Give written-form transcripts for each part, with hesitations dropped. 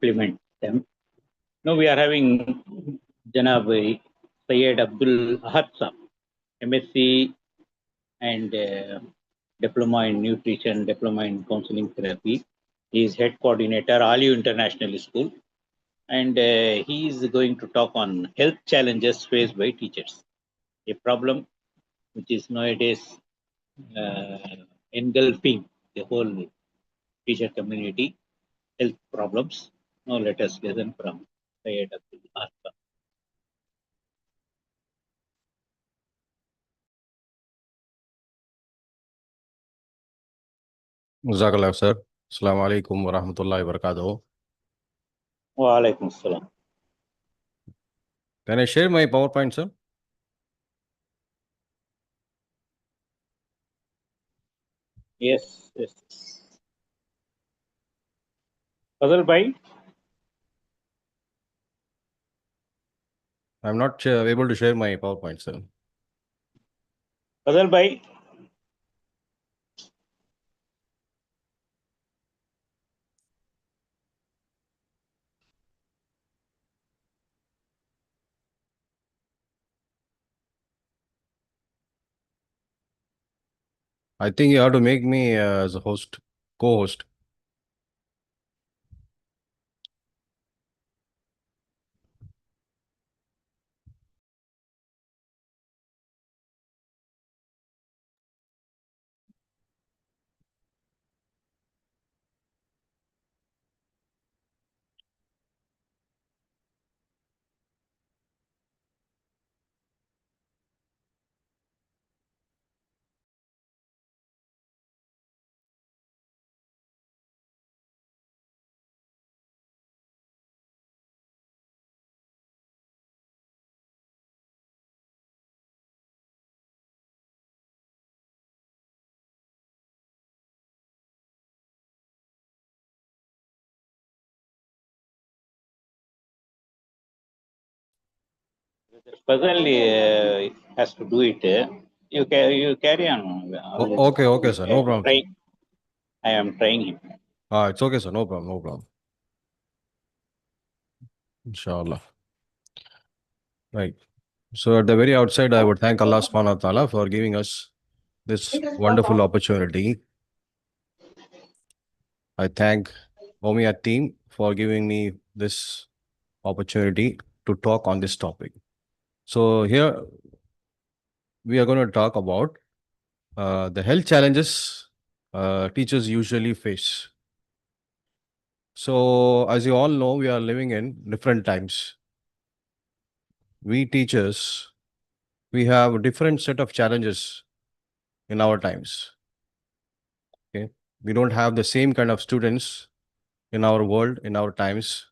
implement them. Now we are having Janab Syed Abdul Ahad Saab, MSc and Diploma in Nutrition, Diploma in Counseling Therapy. He is head coordinator, Aliu International School, and he is going to talk on health challenges faced by teachers, a problem which is nowadays uh, engulfing the whole teacher community, health problems. Now let us listen from Syed Abdul Ahad Saab. Jazakallah, sir. Assalamu alaikum wa rahmatullahi wa barakatuh. Wa alaikum assalam. Can I share my PowerPoint, sir? Yes, yes. Fazal Bhai, I'm not able to share my PowerPoint, sir. Fazal Bhai, I think you have to make me as a host, co-host. Fazal has to do it. You carry on. Okay, sir. No problem, sir. I am trying him. It's okay, sir. No problem, no problem. Inshallah. Right. So at the very outside, I would thank Allah subhanahu wa ta'ala for giving us this wonderful opportunity. I thank OMEIAT team for giving me this opportunity to talk on this topic. So here we are going to talk about the health challenges teachers usually face. So as you all know, we are living in different times. We teachers, we have a different set of challenges in our times. Okay, we don't have the same kind of students in our world, in our times,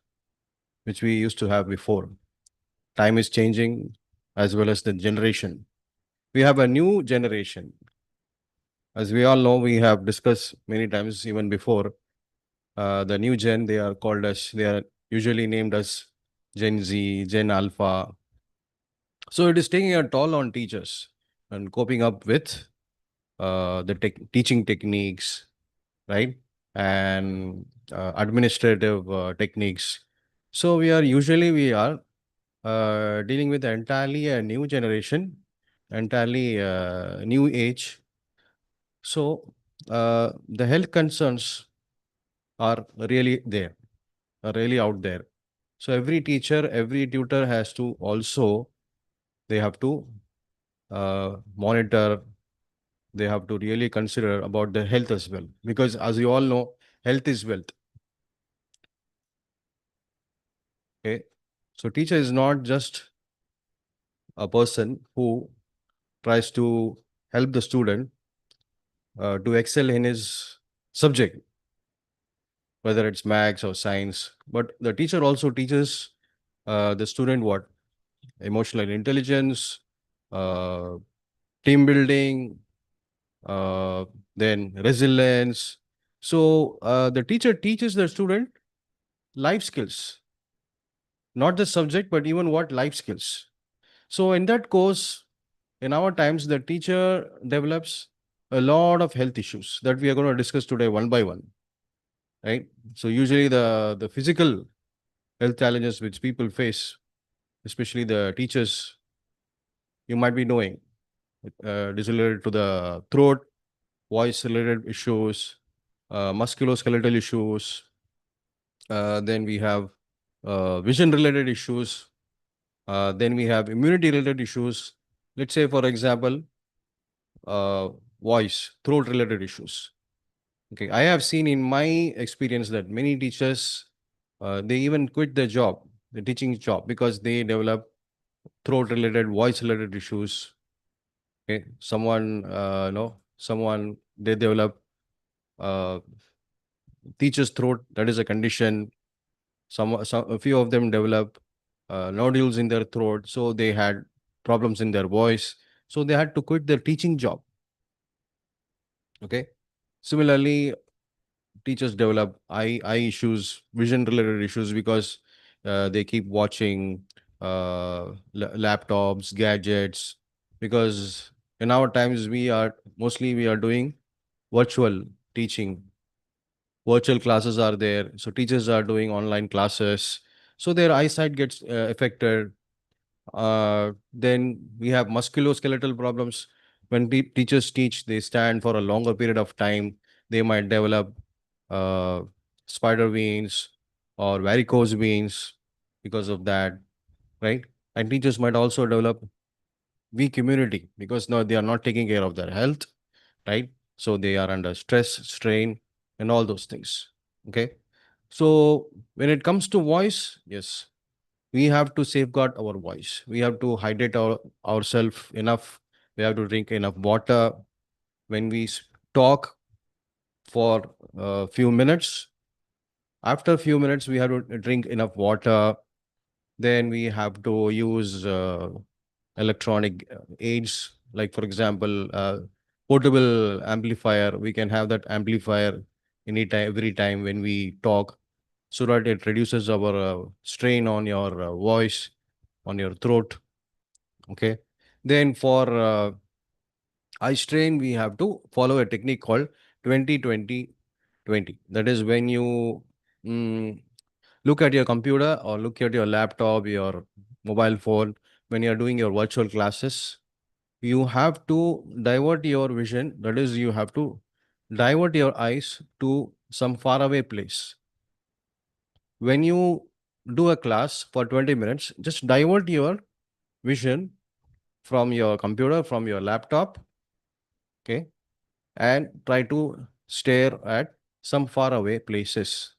which we used to have before. Time is changing as well as the generation. We have a new generation. As we all know, we have discussed many times even before, the new gen, they are usually named as Gen Z, Gen Alpha. So it is taking a toll on teachers and coping up with the teaching techniques, right? And administrative techniques. So we are dealing with entirely a new generation, entirely new age. So the health concerns are really there, are really out there. So every teacher, every tutor has to also, they have to monitor, they have to really consider about their health as well. Because as you all know, health is wealth. Okay. So teacher is not just a person who tries to help the student to excel in his subject, whether it's maths or science, but the teacher also teaches the student what? Emotional intelligence, uh, team building, then resilience. So the teacher teaches the student life skills, not the subject, but even what life skills. So in that course, in our times, the teacher develops a lot of health issues that we are going to discuss today one by one, right? So usually the physical health challenges which people face, especially the teachers, you might be knowing. It is related to the throat, voice related issues, musculoskeletal issues. Then we have vision related issues. Then we have immunity related issues. Let's say, for example, uh, voice, throat related issues. Okay, I have seen in my experience that many teachers they even quit their job, the teaching job, because they develop throat related, voice related issues. Okay, someone they develop uh, teacher's throat. That is a condition. A few of them develop nodules in their throat, so they had problems in their voice, so they had to quit their teaching job. Okay, similarly, teachers develop eye issues, vision related issues, because they keep watching laptops, gadgets. Because in our times we are doing virtual teaching, virtual classes are there, so teachers are doing online classes, so their eyesight gets affected. Then we have musculoskeletal problems. When teachers teach, they stand for a longer period of time. They might develop uh, spider veins or varicose veins because of that, right? And teachers might also develop weak immunity because now they are not taking care of their health, right? So they are under stress, strain, and all those things. Okay. So when it comes to voice, yes, we have to safeguard our voice. We have to hydrate ourselves enough. We have to drink enough water. When we talk for a few minutes, after a few minutes, we have to drink enough water. Then we have to use electronic aids, like, for example, portable amplifier. We can have that amplifier anytime, every time when we talk, so that it reduces our strain on your voice, on your throat. Okay. Then for eye strain, we have to follow a technique called 20-20-20. That is when you mm, look at your computer or look at your laptop, your mobile phone, when you're doing your virtual classes, you have to divert your vision. That is, you have to divert your eyes to some faraway place. When you do a class for 20 minutes, just divert your vision from your computer, from your laptop, okay, and try to stare at some faraway places.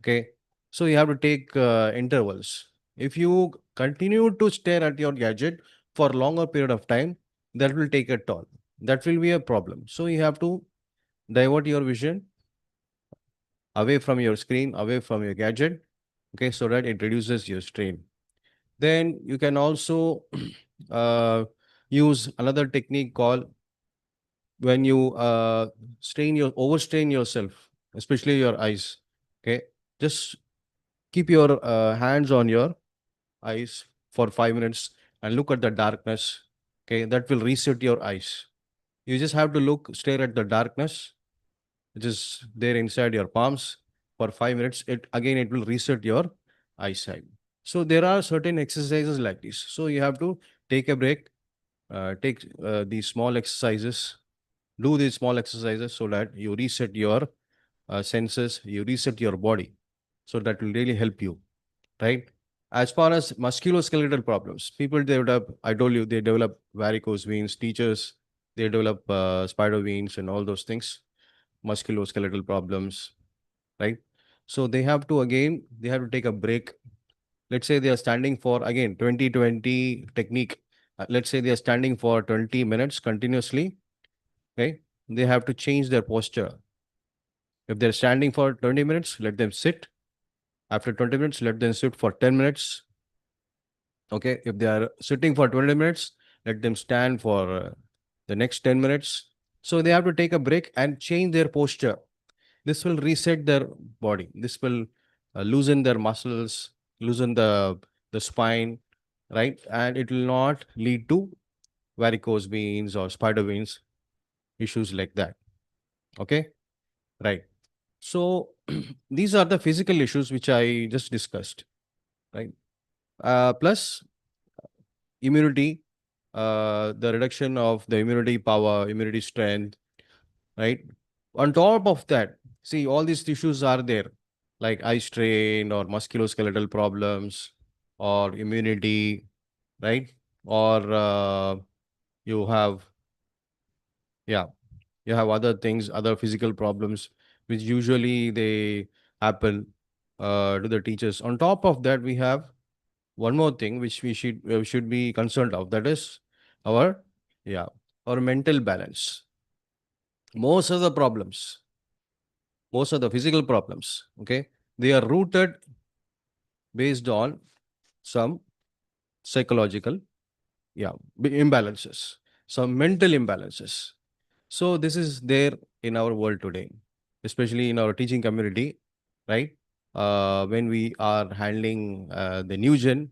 Okay, so you have to take intervals. If you continue to stare at your gadget for a longer period of time, that will take a toll. That will be a problem. So you have to divert your vision away from your screen, away from your gadget, okay, so that it reduces your strain. Then you can also use another technique called when you overstrain yourself, especially your eyes. Okay, just keep your hands on your eyes for 5 minutes and look at the darkness. Okay, that will reset your eyes. You just have to stare at the darkness, which is there inside your palms for 5 minutes. It will reset your eyesight. So there are certain exercises like this. So you have to take a break, take these small exercises, do these small exercises so that you reset your senses, you reset your body. So that will really help you, right? As far as musculoskeletal problems, people develop, I told you, they develop varicose veins, teachers, they develop spider veins and all those things, musculoskeletal problems, right? So they have to take a break. Let's say they are standing for, again, 20-20 technique. Let's say they are standing for 20 minutes continuously, okay? They have to change their posture. If they're standing for 20 minutes, let them sit. After 20 minutes, let them sit for 10 minutes. Okay. If they are sitting for 20 minutes, let them stand for the next 10 minutes. So they have to take a break and change their posture. This will reset their body. This will loosen their muscles, loosen the spine, right? And it will not lead to varicose veins or spider veins, issues like that. Okay. Right. So these are the physical issues which I just discussed. right? Plus immunity, the reduction of the immunity power, immunity strength, right? On top of that, see, all these issues are there, like eye strain or musculoskeletal problems or immunity, right? Or you have, yeah, you have other things, other physical problems, which usually they happen to the teachers. On top of that, we have one more thing which we should be concerned of. That is our, yeah, our mental balance. Most of the problems, most of the physical problems, okay, they are rooted based on some psychological, yeah, imbalances, some mental imbalances. So this is there in our world today, especially in our teaching community, right? When we are handling the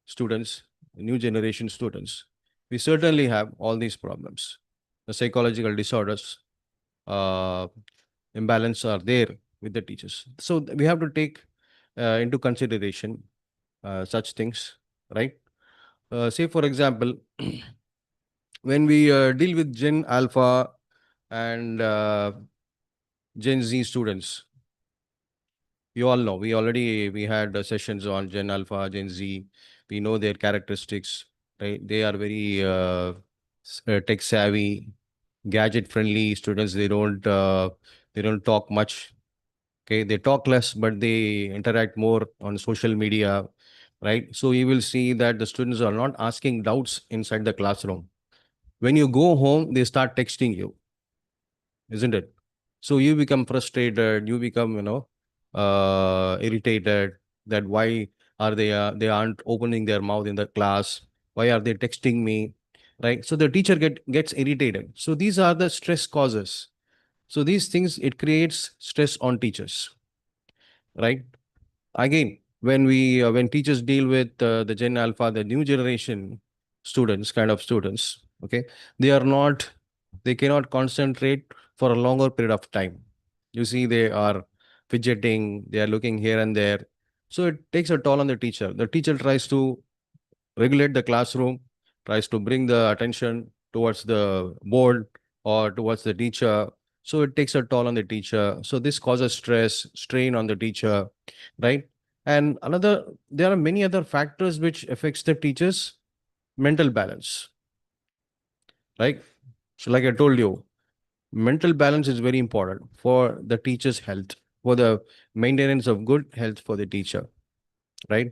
students, new generation students, we certainly have all these problems. The psychological disorders, uh, imbalance are there with the teachers. So we have to take into consideration such things, right? Say, for example, when we deal with Gen Alpha and Gen Z students, you all know, we had sessions on Gen Alpha, Gen Z. We know their characteristics, right? They are very tech savvy, gadget friendly students. They don't talk much. Okay, they talk less, but they interact more on social media, right? So you will see that the students are not asking doubts inside the classroom. When you go home, they start texting you, isn't it? So you become frustrated, you become, irritated, that why are they aren't opening their mouth in the class? Why are they texting me? Right? So the teacher gets irritated. So these are the stress causes. So these things, it creates stress on teachers, right? Again, when teachers deal with the Gen Alpha, the new generation students, kind of students, okay, they are not, they cannot concentrate for a longer period of time. You see, they are fidgeting, they are looking here and there. So it takes a toll on the teacher. The teacher tries to regulate the classroom, tries to bring the attention towards the board or towards the teacher. So it takes a toll on the teacher. So this causes stress, strain on the teacher, right? And there are many other factors which affects the teacher's mental balance, right? So like I told you, mental balance is very important for the teacher's health, for the maintenance of good health for the teacher, right?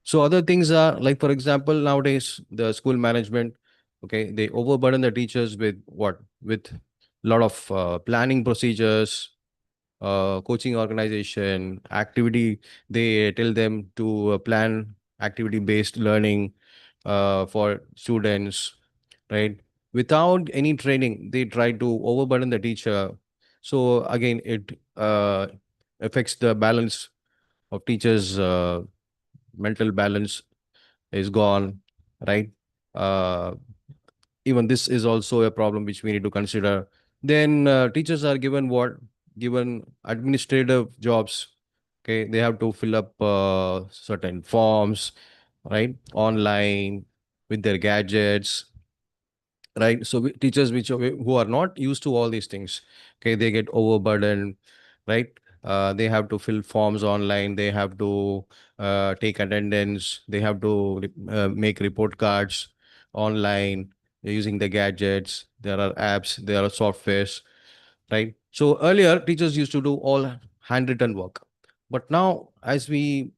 So other things are like, for example, nowadays the school management, okay, they overburden the teachers with what? With a lot of planning procedures, coaching organization, activity. They tell them to plan activity-based learning for students, right? Without any training, they try to overburden the teacher. So again, it affects the balance of teachers' mental balance is gone, right? Uh, Even this is also a problem which we need to consider. Then teachers are given what? Given administrative jobs. Okay, they have to fill up certain forms, right? Online with their gadgets, right? So teachers who are not used to all these things, okay, they get overburdened, right? They have to fill forms online, they have to take attendance, they have to make report cards online using the gadgets. There are apps, there are softwares, right? So earlier teachers used to do all handwritten work, but now as we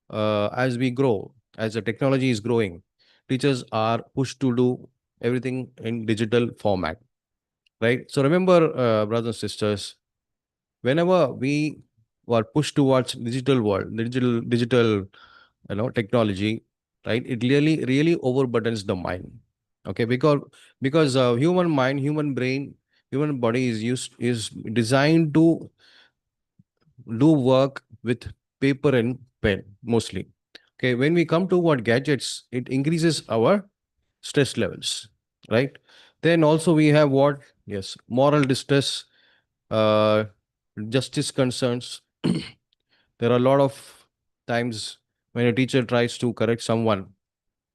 grow, as the technology is growing, teachers are pushed to do everything in digital format, right? So remember, brothers and sisters, whenever we were pushed towards digital world, digital, technology, right? It really overburdens the mind, okay? Because human mind, human brain, human body is designed to do work with paper and pen mostly. Okay, when we come to what gadgets, it increases our stress levels, right? Then also we have what? Yes, moral distress, uh, justice concerns. There are a lot of times when a teacher tries to correct someone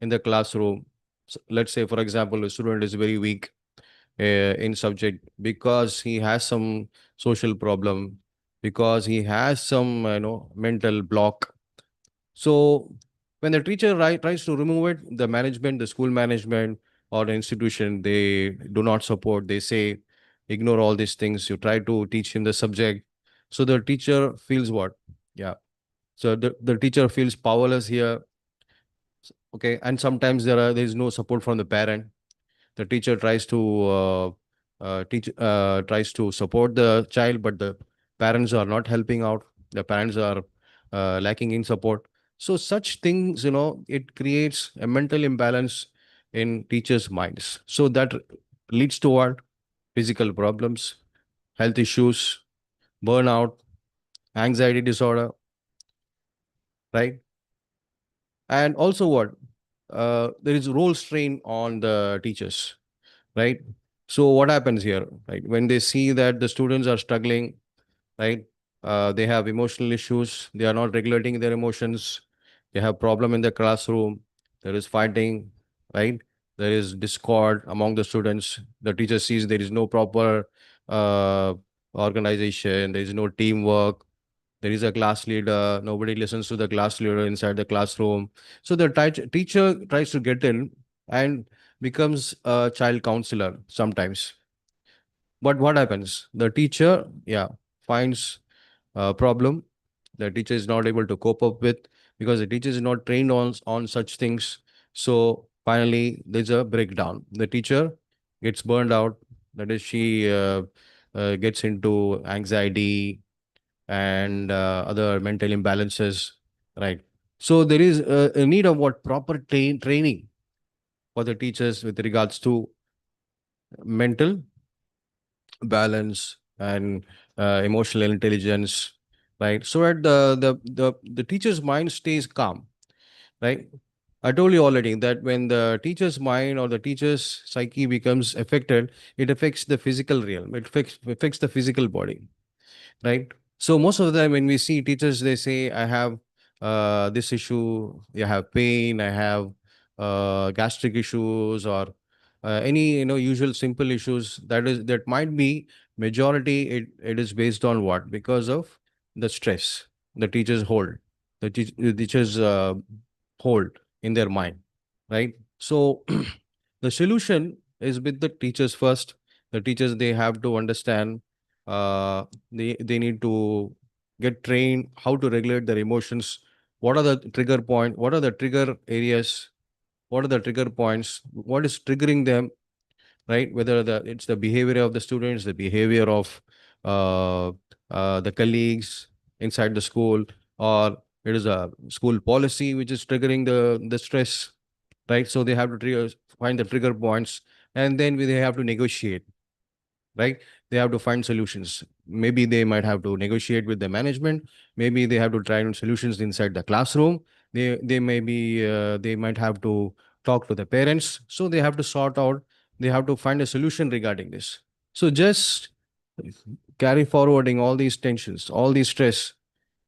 in the classroom, let's say, for example, a student is very weak in subject because he has some social problem, because he has some mental block. So when the teacher tries to remove it, the management, the school management or the institution, they do not support. They say, ignore all these things. You try to teach him the subject. So the teacher feels what? Yeah. So the teacher feels powerless here. Okay. And sometimes there is no support from the parent. The teacher tries to support the child, but the parents are not helping out. The parents are lacking in support. So such things, it creates a mental imbalance in teachers' minds. So that leads to what? Physical problems, health issues, burnout, anxiety disorder, right? And also what? There is role strain on the teachers, right? So what happens here, right? When they see that the students are struggling, right? They have emotional issues. They are not regulating their emotions. They have problem in the classroom. There is fighting, right? There is discord among the students. The teacher sees there is no proper uh, organization. There is no teamwork. There is a class leader. Nobody listens to the class leader inside the classroom. So the teacher tries to get in and becomes a child counselor sometimes. But what happens? The teacher, yeah, finds a problem. The teacher is not able to cope up with because the teacher is not trained on such things. So finally, there's a breakdown. The teacher gets burned out. That is, she gets into anxiety and other mental imbalances, right? So there is a need of what proper training for the teachers with regards to mental balance and emotional intelligence, right? So that the teacher's mind stays calm, right? I told you already that when the teacher's mind or the teacher's psyche becomes affected, it affects the physical realm. It affects the physical body, right? So most of the time when we see teachers, they say, I have this issue, I have pain, I have gastric issues, or any usual simple issues. That might be majority. It is based on what? Because of the stress the teachers hold, the teachers hold in their mind, right? So the solution is with the teachers first. The teachers, they have to understand, they need to get trained how to regulate their emotions. What are the trigger point? What are the trigger areas? What are the trigger points? What is triggering them, right? Whether it's the behavior of the students, the behavior of uh, the colleagues inside the school, or it is a school policy which is triggering the stress, right? So they have to find the trigger points, and then they have to negotiate, right? They have to find solutions. Maybe they might have to negotiate with the management. Maybe they have to try on solutions inside the classroom. They might have to talk to the parents. So they have to sort out. They have to find a solution regarding this. So just carry forwarding all these tensions, all these stress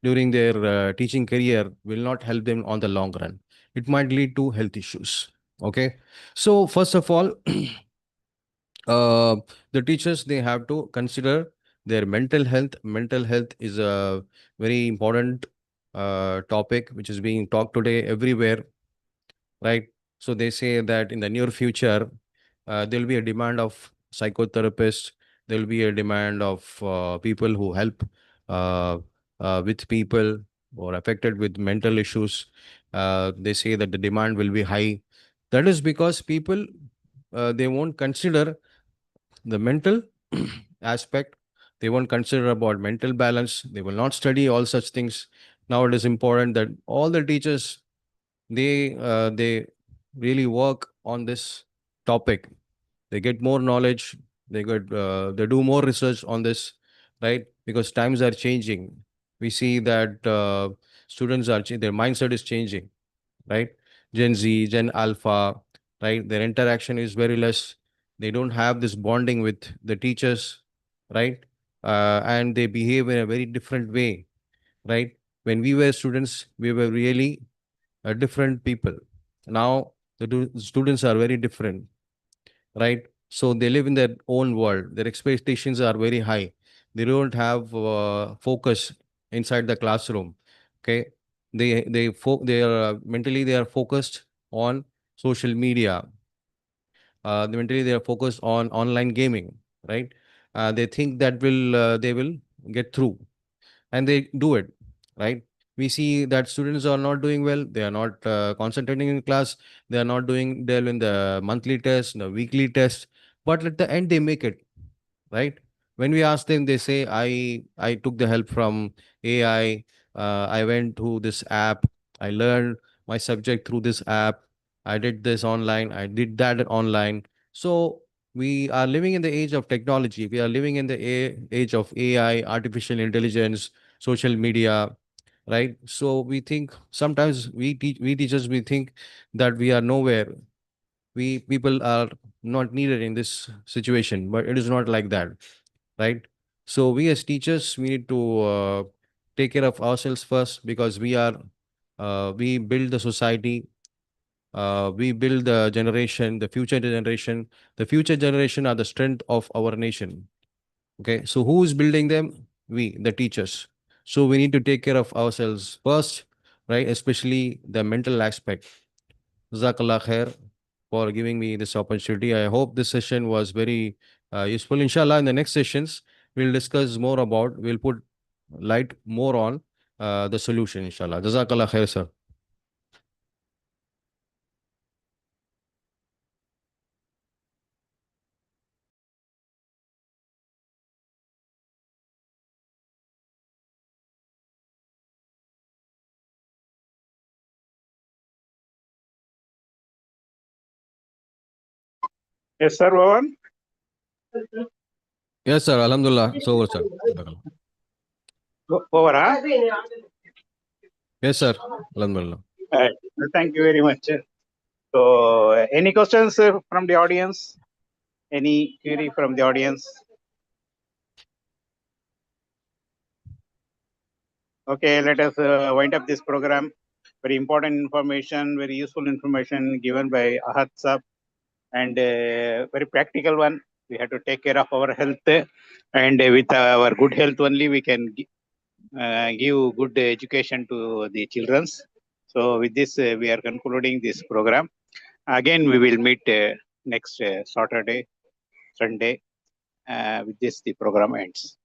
during their teaching career will not help them on the long run. It might lead to health issues. Okay. So first of all, uh, the teachers, they have to consider their mental health. Mental health is a very important topic which is being talked today everywhere, right? So they say that in the near future, there will be a demand of psychotherapists. There will be a demand of people who help uh, with people who are affected with mental issues. They say that the demand will be high. That is because people, they won't consider the mental aspect. They won't consider about mental balance. They will not study all such things. Now it is important that all the teachers, they really work on this topic. They get more knowledge. They do more research on this, right? Because times are changing. We see that students their mindset is changing, right? Gen Z, Gen Alpha, right? Their interaction is very less. They don't have this bonding with the teachers, right? And they behave in a very different way, right? When we were students, we were really different people. Now the students are very different, right? So they live in their own world. Their expectations are very high. They don't have focus inside the classroom. Okay, they are mentally they are focused on social media. Mentally they are focused on online gaming, right? They think that they will get through, and they do it, right? We see that students are not doing well. They are not concentrating in class. They are not doing well in the monthly test, the weekly test, but at the end they make it, right? When we ask them, they say, I took the help from AI. I went to this app. I learned my subject through this app. I did this online. I did that online. So we are living in the age of technology. We are living in the age of AI, artificial intelligence, social media, right? So we think sometimes we teachers we think that we are nowhere. We people are not needed in this situation, but it is not like that, right? So we as teachers, we need to take care of ourselves first, because we build the society, we build the generation, the future generation are the strength of our nation. Okay, so who is building them? We, the teachers. So we need to take care of ourselves first, right? Especially the mental aspect. Jazakallah khair for giving me this opportunity. I hope this session was very useful. Inshallah, in the next sessions, we'll discuss more about, we'll put light more on the solution, inshallah. Jazakallah khair, sir. Yes, sir, Bhavan. Yes, sir. Alhamdulillah. So over, sir. Jazakallah. Over, huh? Yes, sir. Alhamdulillah. Uh, Thank you very much. So, any questions from the audience? Any query from the audience? Okay, let us wind up this program. Very important information, very useful information given by Ahad Sab, and very practical one. We have to take care of our health, and with our good health only, we can give good education to the children. So, with this, we are concluding this program. Again, we will meet next Saturday, Sunday. With this, the program ends.